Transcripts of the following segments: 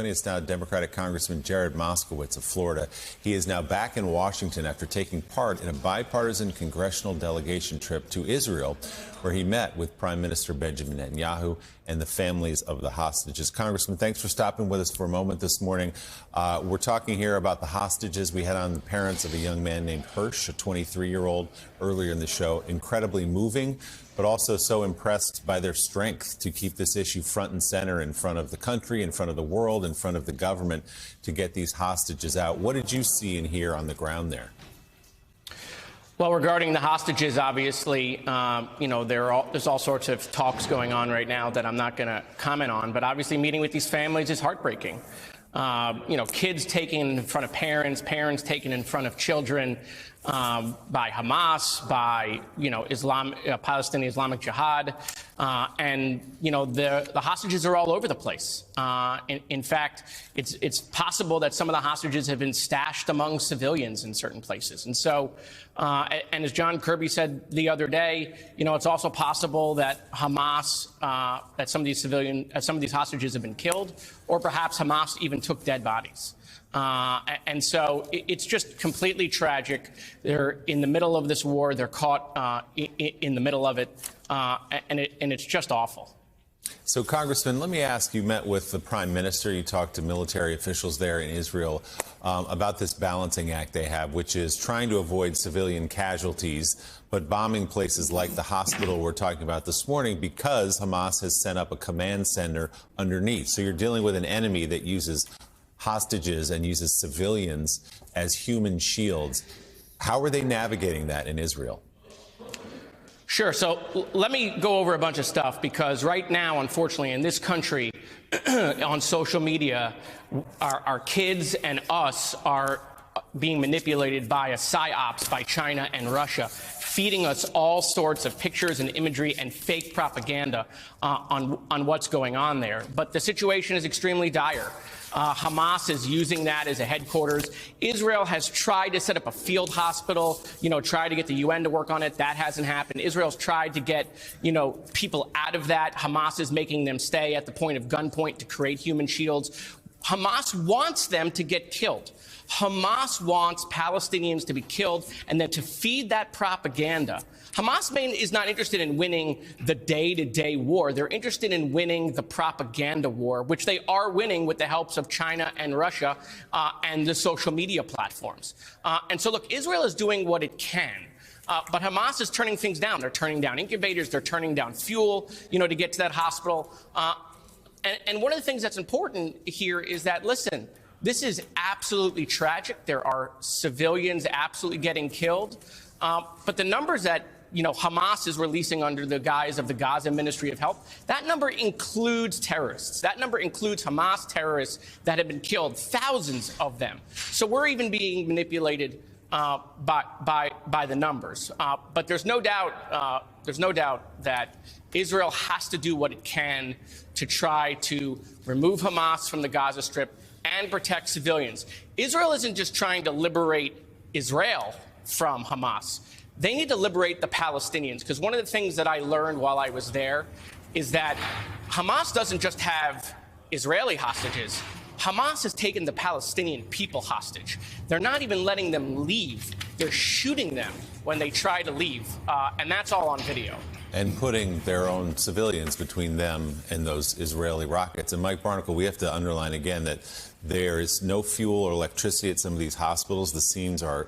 It's now Democratic Congressman Jared Moskowitz of Florida. He is now back in Washington after taking part in a bipartisan congressional delegation trip to Israel, where he met with Prime Minister Benjamin Netanyahu and the families of the hostages. Congressman, thanks for stopping with us for a moment this morning. We're talking here about the hostages. We had on the parents of a young man named Hirsch, a 23-year-old, earlier in the show. Incredibly moving, but also so impressed by their strength to keep this issue front and center in front of the country, in front of the world, in front of the government to get these hostages out. What did you see and hear on the ground there? Well, regarding the hostages, obviously, there's all sorts of talks going on right now that I'm not going to comment on. But obviously, meeting with these families is heartbreaking. Kids taken in front of parents, parents taken in front of children by Hamas, by Palestinian Islamic Jihad, and the hostages are all over the place. In fact, it's possible that some of the hostages have been stashed among civilians in certain places, and so. And as John Kirby said the other day, it's also possible that Hamas, that some of these hostages have been killed, or perhaps Hamas even took dead bodies. And so it's just completely tragic. They're in the middle of this war. They're caught in the middle of it, and it's just awful. So, Congressman, let me ask, you met with the Prime Minister, you talked to military officials there in Israel about this balancing act they have, which is trying to avoid civilian casualties, but bombing places like the hospital we're talking about this morning because Hamas has sent up a command center underneath. So you're dealing with an enemy that uses hostages and uses civilians as human shields. How are they navigating that in Israel? Sure. So let me go over a bunch of stuff, because right now, unfortunately, in this country, on social media, our kids and us are being manipulated by a psyops by China and Russia, feeding us all sorts of pictures and imagery and fake propaganda on what's going on there. But the situation is extremely dire. Hamas is using that as a headquarters. Israel has tried to set up a field hospital, try to get the UN to work on it. That hasn't happened. Israel's tried to get, people out of that. Hamas is making them stay at the point of gunpoint to create human shields. Hamas wants them to get killed. Hamas wants Palestinians to be killed and then to feed that propaganda. Hamas is not interested in winning the day-to-day war. They're interested in winning the propaganda war, which they are winning with the helps of China and Russia and the social media platforms. And so, look, Israel is doing what it can. But Hamas is turning things down. They're turning down incubators. They're turning down fuel, to get to that hospital. And one of the things that's important here is that, listen, this is absolutely tragic. There are civilians absolutely getting killed. But the numbers that Hamas is releasing under the guise of the Gaza Ministry of Health, that number includes terrorists. That number includes Hamas terrorists that have been killed, thousands of them. So we're even being manipulated by the numbers. But there's no doubt that Israel has to do what it can to try to remove Hamas from the Gaza Strip and protect civilians. Israel isn't just trying to liberate Israel from Hamas. They need to liberate the Palestinians, because one of the things that I learned while I was there is that Hamas doesn't just have Israeli hostages. Hamas has taken the Palestinian people hostage. They're not even letting them leave. They're shooting them when they try to leave, and that's all on video. And putting their own civilians between them and those Israeli rockets. And Mike Barnicle, we have to underline again that there is no fuel or electricity at some of these hospitals. The scenes are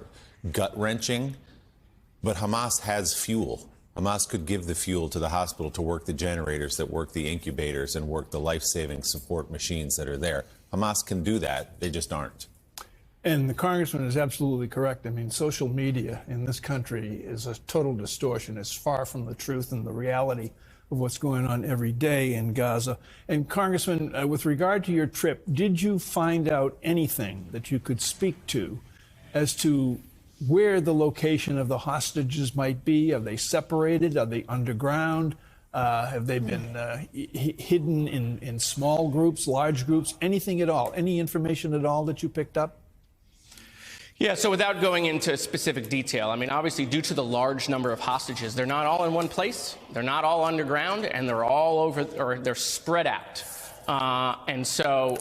gut-wrenching. But Hamas has fuel. Hamas could give the fuel to the hospital to work the generators that work the incubators and work the life-saving support machines that are there. Hamas can do that. They just aren't. And the congressman is absolutely correct. I mean, social media in this country is a total distortion. It's far from the truth and the reality of what's going on every day in Gaza. And Congressman, with regard to your trip, did you find out anything that you could speak to as to where the location of the hostages might be? Are they separated? Are they underground? Have they been hidden in small groups, large groups? Anything at all? Any information at all that you picked up? Yeah, so without going into specific detail, I mean, obviously, due to the large number of hostages, they're not all in one place, they're not all underground, and they're all over, or they're spread out. And so,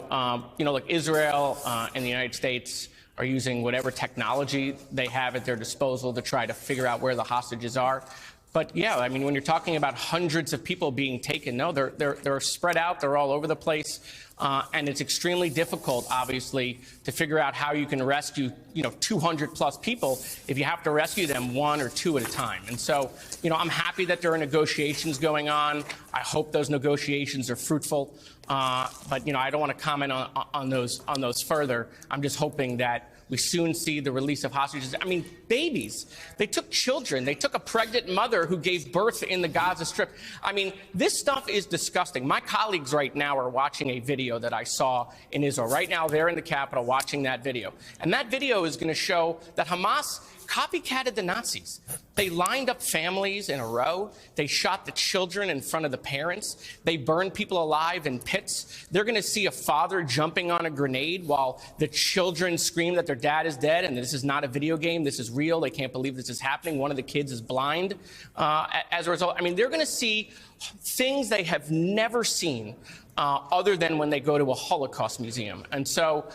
look, Israel and the United States are using whatever technology they have at their disposal to try to figure out where the hostages are. But yeah, I mean, when you're talking about hundreds of people being taken, no, they're spread out. They're all over the place. And it's extremely difficult, obviously, to figure out how you can rescue, 200 plus people if you have to rescue them one or two at a time. And so, I'm happy that there are negotiations going on. I hope those negotiations are fruitful. But, I don't want to comment on those further. I'm just hoping that we soon see the release of hostages. I mean, babies. They took children. They took a pregnant mother who gave birth in the Gaza Strip. I mean, this stuff is disgusting. My colleagues right now are watching a video that I saw in Israel. Right now, they're in the Capitol watching that video. And that video is going to show that Hamas copycatted the Nazis. They lined up families in a row. They shot the children in front of the parents. They burned people alive in pits. They're going to see a father jumping on a grenade while the children scream that their dad is dead and this is not a video game. This is real. They can't believe this is happening. One of the kids is blind. As a result, I mean, they're going to see things they have never seen other than when they go to a Holocaust museum. And so,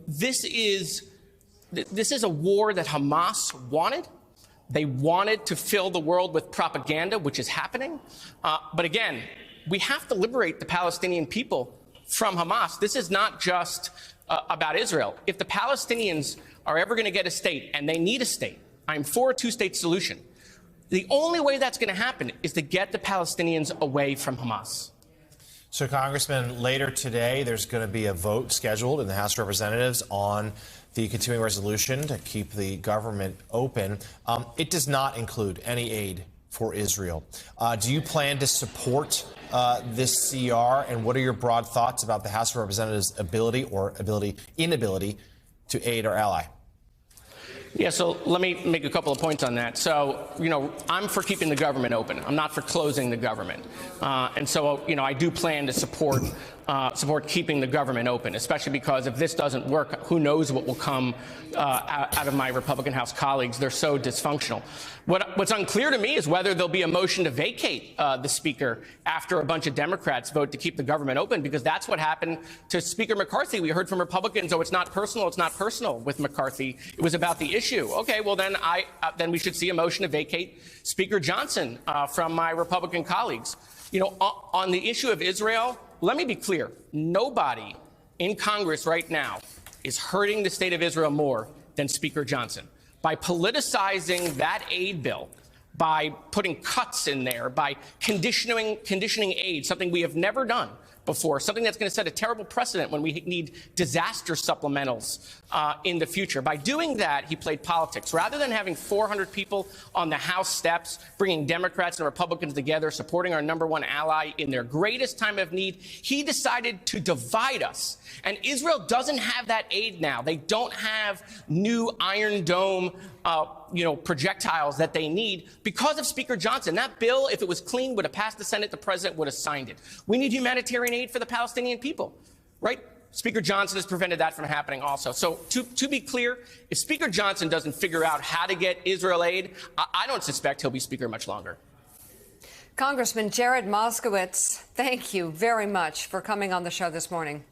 this is a war that Hamas wanted. They wanted to fill the world with propaganda, which is happening. But again, we have to liberate the Palestinian people from Hamas. This is not just about Israel. If the Palestinians are ever going to get a state, and they need a state, I'm for a two-state solution. The only way that's going to happen is to get the Palestinians away from Hamas. So, Congressman, later today, there's going to be a vote scheduled in the House of Representatives on the continuing resolution to keep the government open. It does not include any aid for Israel. Do you plan to support this CR? And what are your broad thoughts about the House of Representatives' inability to aid our ally? Yeah, so let me make a couple of points on that. So, I'm for keeping the government open. I'm not for closing the government. And so, I do plan to support keeping the government open, especially because if this doesn't work, who knows what will come out of my Republican House colleagues. They're so dysfunctional. What's unclear to me is whether there'll be a motion to vacate the Speaker after a bunch of Democrats vote to keep the government open, because that's what happened to Speaker McCarthy. We heard from Republicans, it's not personal with McCarthy. It was about the issue. Okay, well, then we should see a motion to vacate Speaker Johnson from my Republican colleagues. On the issue of Israel, let me be clear. Nobody in Congress right now is hurting the state of Israel more than Speaker Johnson. By politicizing that aid bill, by putting cuts in there, by conditioning aid, something we have never done before, something that's going to set a terrible precedent when we need disaster supplementals in the future. By doing that, he played politics. Rather than having 400 people on the House steps, bringing Democrats and Republicans together, supporting our number one ally in their greatest time of need, he decided to divide us. And Israel doesn't have that aid now. They don't have new Iron Dome projectiles that they need because of Speaker Johnson. That bill, if it was clean, would have passed the Senate. The president would have signed it. We need humanitarian aid for the Palestinian people, right? Speaker Johnson has prevented that from happening also. So to be clear, if Speaker Johnson doesn't figure out how to get Israel aid, I don't suspect he'll be Speaker much longer. Congressman Jared Moskowitz, thank you very much for coming on the show this morning.